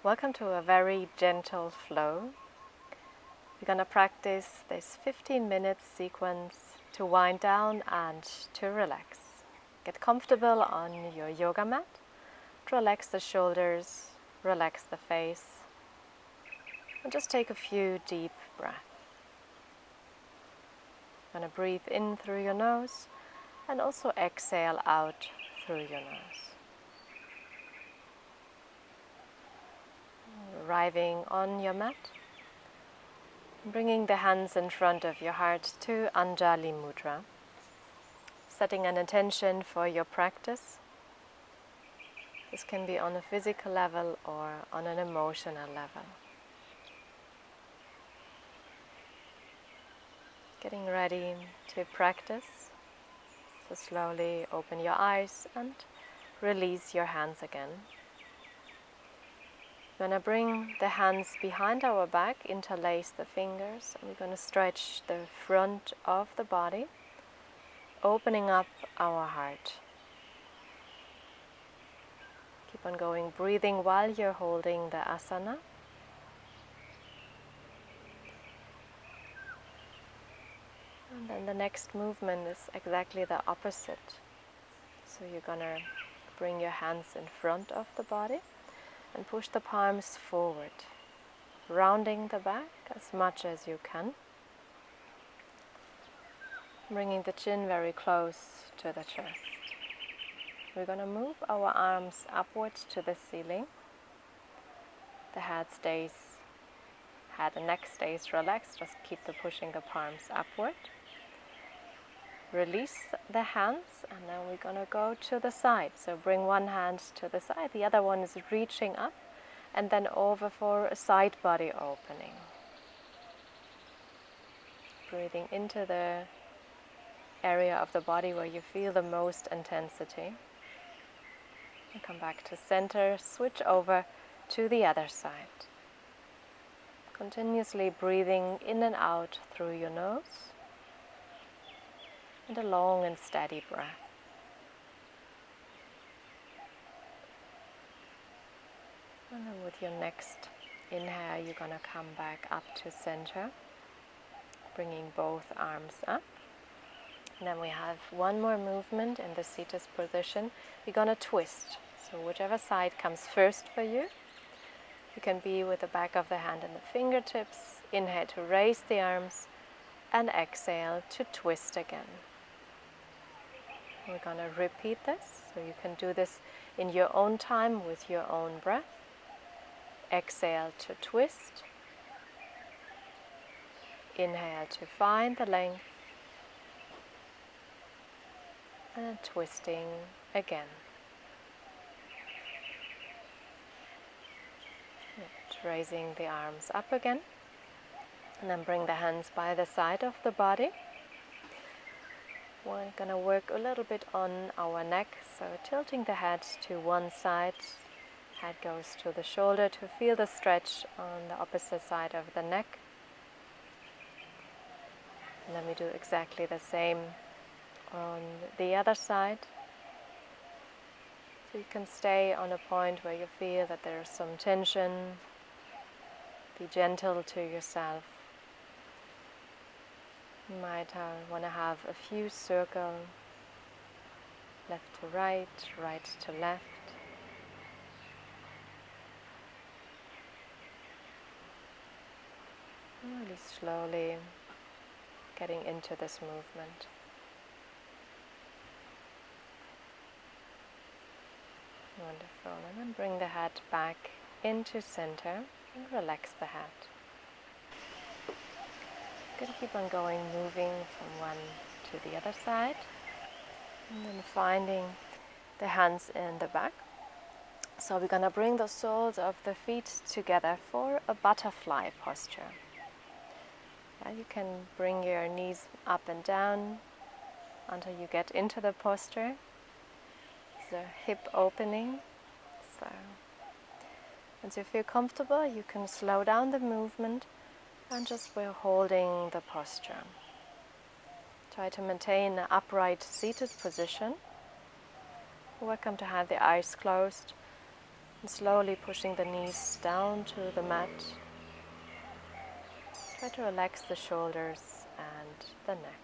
Welcome to a very gentle flow. We're going to practice this 15-minute sequence to wind down and to relax. Get comfortable on your yoga mat. Relax the shoulders, relax the face, and just take a few deep breaths. You're going to breathe in through your nose and also exhale out through your nose. Arriving on your mat, bringing the hands in front of your heart to Anjali Mudra, setting an intention for your practice. This can be on a physical level or on an emotional level. Getting ready to practice, so slowly open your eyes and release your hands again. We're going to bring the hands behind our back, interlace the fingers, and we're going to stretch the front of the body, opening up our heart. Keep on going, breathing while you're holding the asana. And then the next movement is exactly the opposite. So you're going to bring your hands in front of the body and push the palms forward, rounding the back as much as you can. Bringing the chin very close to the chest. We're going to move our arms upwards to the ceiling. The head and neck stays relaxed. Just keep pushing the palms upward. Release the hands, and now we're going to go to the side. So bring one hand to the side, the other one is reaching up, and then over for a side body opening. Breathing into the area of the body where you feel the most intensity. And come back to center, switch over to the other side. Continuously breathing in and out through your nose. And a long and steady breath. And then with your next inhale, you're going to come back up to center, bringing both arms up. And then we have one more movement in the seated position. We're going to twist. So whichever side comes first for you. You can be with the back of the hand and the fingertips. Inhale to raise the arms and exhale to twist again. We're going to repeat this, so you can do this in your own time with your own breath. Exhale to twist. Inhale to find the length. And twisting again. Raising the arms up again. And then bring the hands by the side of the body. We're going to work a little bit on our neck, so tilting the head to one side, head goes to the shoulder to feel the stretch on the opposite side of the neck. And then we do exactly the same on the other side. So you can stay on a point where you feel that there's some tension. Be gentle to yourself. You might want to have a few circles, left to right, right to left. Really slowly getting into this movement. Wonderful. And then bring the head back into center and relax the head. Going to keep on going, moving from one to the other side. And then finding the hands in the back. So we're going to bring the soles of the feet together for a butterfly posture. You can bring your knees up and down until you get into the posture. The hip opening. So once you feel comfortable, you can slow down the movement and just we're holding the posture. Try to maintain an upright seated position. You're welcome to have the eyes closed And slowly pushing the knees down to the mat. Try to relax the shoulders and the neck.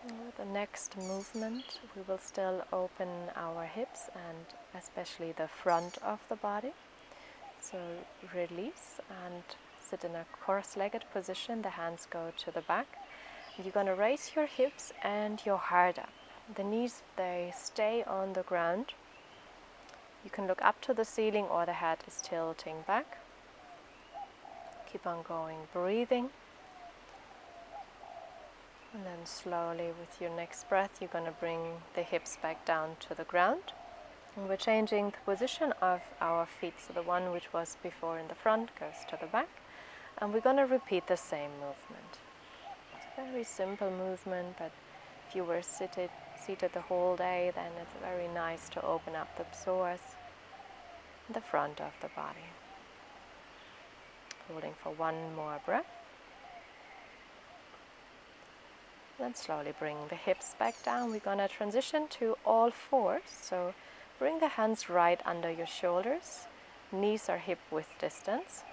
And with the next movement, we will still open our hips and especially the front of the body. So release and sit in a cross-legged position. The hands go to the back. You're going to raise your hips and your heart up. The knees, they stay on the ground. You can look up to the ceiling or the head is tilting back. Keep on going, breathing. And then slowly with your next breath, you're going to bring the hips back down to the ground. And we're changing the position of our feet. So the one which was before in the front goes to the back. And we're going to repeat the same movement. It's a very simple movement, but if you were seated the whole day, then it's very nice to open up the psoas, the front of the body. Holding for one more breath. Then slowly bring the hips back down. We're going to transition to all fours. So bring the hands right under your shoulders. Knees are hip width distance.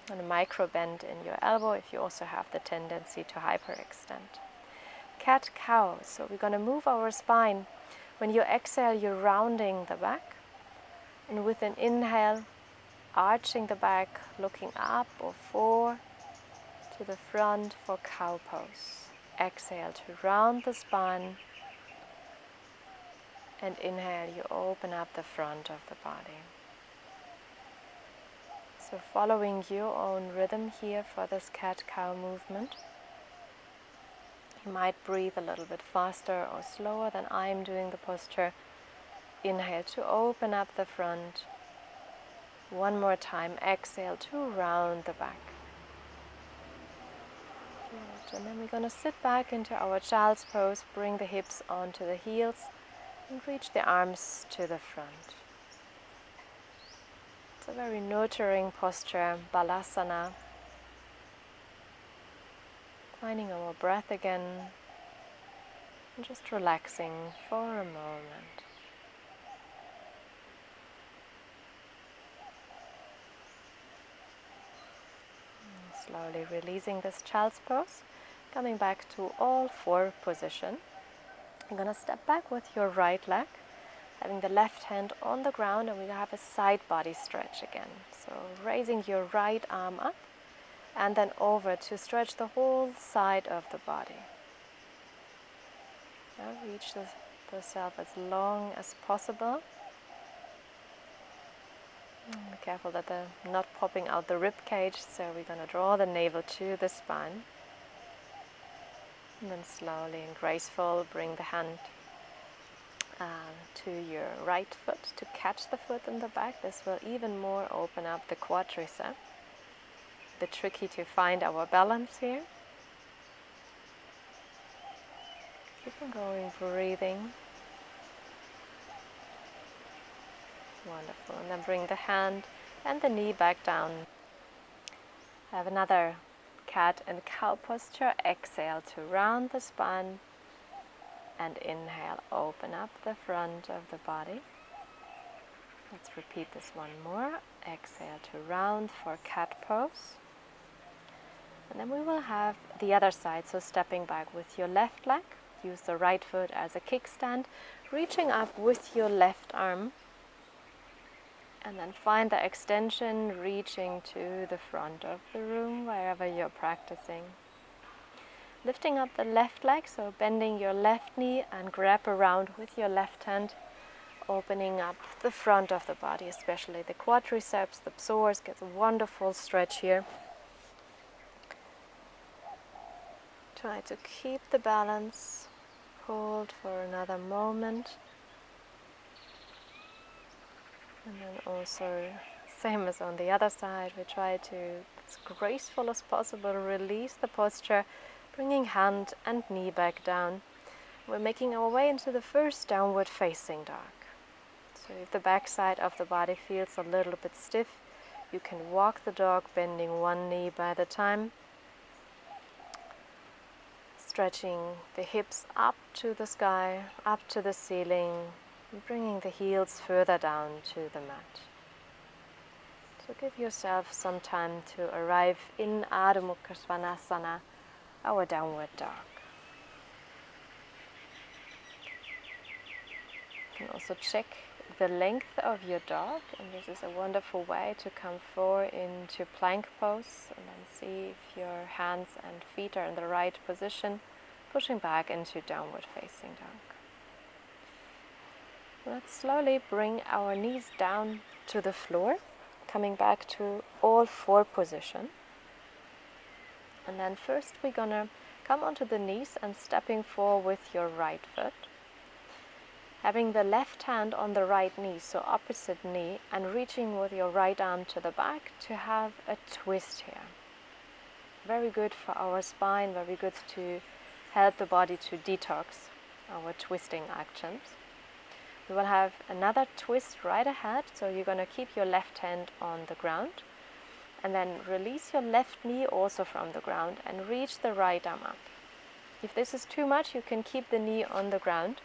And a micro bend in your elbow if you also have the tendency to hyperextend. Cat-cow. So we're going to move our spine. When you exhale, you're rounding the back. And with an inhale, arching the back, looking up or forward to the front for cow pose. Exhale to round the spine. And inhale, you open up the front of the body. So following your own rhythm here for this cat-cow movement. You might breathe a little bit faster or slower than I'm doing the posture. Inhale to open up the front. One more time, exhale to round the back. Good. And then we're going to sit back into our child's pose, bring the hips onto the heels and reach the arms to the front. It's a very nurturing posture, balasana. Finding our breath again and just relaxing for a moment. And slowly releasing this child's pose, coming back to all four position. You're going to step back with your right leg, having the left hand on the ground, and we have a side body stretch again. So raising your right arm up and then over to stretch the whole side of the body. Now reach the self as long as possible. Be careful that they're not popping out the rib cage, so we're going to draw the navel to the spine. And then slowly and graceful bring the hand to your right foot to catch the foot in the back. This will even more open up the quadricep. A bit tricky to find our balance here. Keep on going, breathing. Wonderful. And then bring the hand and the knee back down. Have another cat and cow posture. Exhale to round the spine. And inhale, open up the front of the body. Let's repeat this one more. Exhale to round for cat pose. And then we will have the other side, so stepping back with your left leg. Use the right foot as a kickstand, reaching up with your left arm. And then find the extension, reaching to the front of the room, wherever you're practicing. Lifting up the left leg, so bending your left knee and grab around with your left hand, opening up the front of the body, especially the quadriceps, the psoas, gets a wonderful stretch here. Try to keep the balance, hold for another moment. And then also, same as on the other side, we try to, as graceful as possible, release the posture, bringing hand and knee back down. We're making our way into the first downward facing dog. So if the back side of the body feels a little bit stiff, you can walk the dog bending one knee by the time. Stretching the hips up to the sky, up to the ceiling, and bringing the heels further down to the mat. So give yourself some time to arrive in Adho Mukha Svanasana, our downward dog. You can also check the length of your dog, and this is a wonderful way to come forward into plank pose and then see if your hands and feet are in the right position, pushing back into downward facing dog. Let's slowly bring our knees down to the floor, coming back to all four position. And then first we're gonna come onto the knees and stepping forward with your right foot. Having the left hand on the right knee, so opposite knee, and reaching with your right arm to the back to have a twist here. Very good for our spine, very good to help the body to detox our twisting actions. We will have another twist right ahead, so you're going to keep your left hand on the ground, and then release your left knee also from the ground and reach the right arm up. If this is too much, you can keep the knee on the ground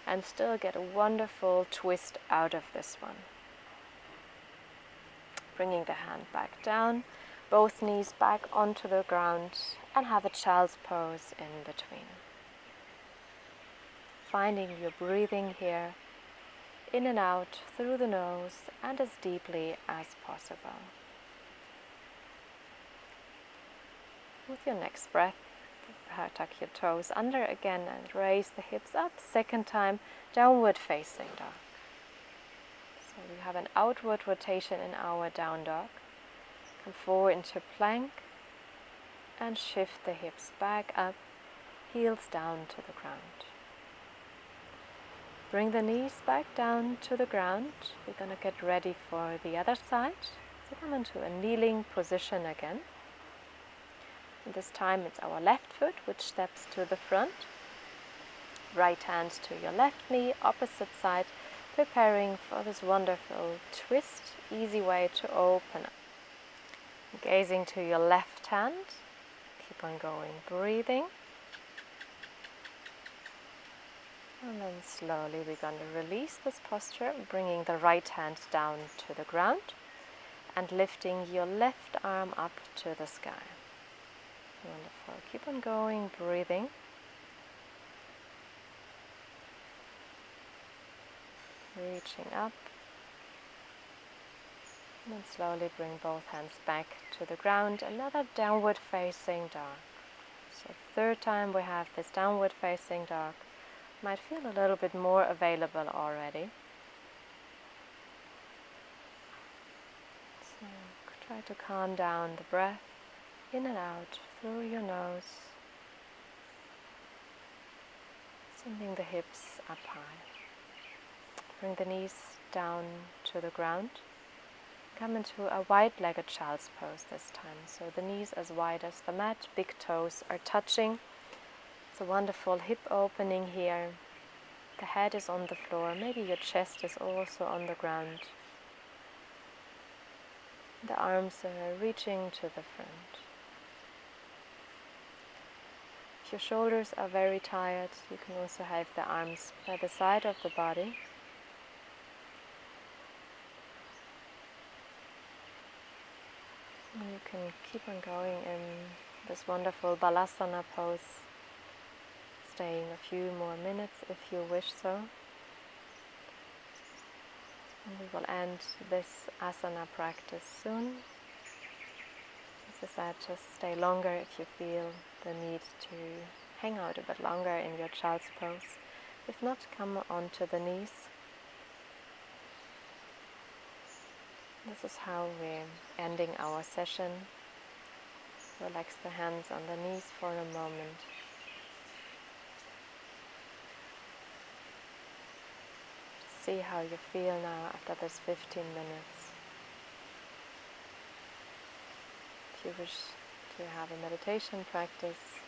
and still get a wonderful twist out of this one. Bringing the hand back down, both knees back onto the ground, and have a child's pose in between. Finding your breathing here, in and out through the nose and as deeply as possible. With your next breath, tuck your toes under again and raise the hips up. Second time, downward facing dog. So we have an outward rotation in our down dog. Come forward into plank and shift the hips back up, heels down to the ground. Bring the knees back down to the ground. We're going to get ready for the other side. So come into a kneeling position again. And this time it's our left foot which steps to the front. Right hand to your left knee, opposite side, preparing for this wonderful twist, easy way to open up. Gazing to your left hand, keep on going, breathing. And then slowly we're going to release this posture, bringing the right hand down to the ground and lifting your left arm up to the sky. Wonderful. Keep on going, breathing. Reaching up. And then slowly bring both hands back to the ground. Another downward facing dog. So third time we have this downward facing dog. Might feel a little bit more available already. So try to calm down the breath in and out through your nose. Sending the hips up high. Bring the knees down to the ground. Come into a wide-legged child's pose this time. So the knees as wide as the mat, big toes are touching. It's a wonderful hip opening here. The head is on the floor. Maybe your chest is also on the ground. The arms are reaching to the front. If your shoulders are very tired, you can also have the arms by the side of the body. And you can keep on going in this wonderful balasana pose, staying a few more minutes if you wish so. And we will end this asana practice soon. As I said, just stay longer if you feel the need to hang out a bit longer in your child's pose. If not, come onto the knees. This is how we're ending our session. Relax the hands on the knees for a moment. See how you feel now after this 15 minutes. If you wish to have a meditation practice,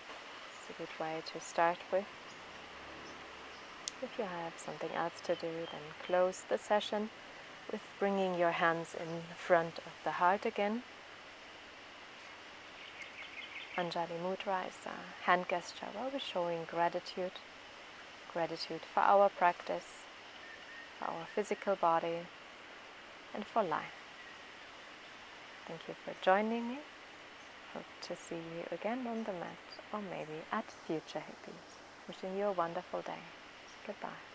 it's a good way to start with. If you have something else to do, then close the session with bringing your hands in front of the heart again. Anjali Mudra is a hand gesture where we're showing gratitude. Gratitude for our practice, for our physical body, and for life. Thank you for joining me. Hope to see you again on the mat, or maybe at Future Hippies. Wishing you a wonderful day. Goodbye.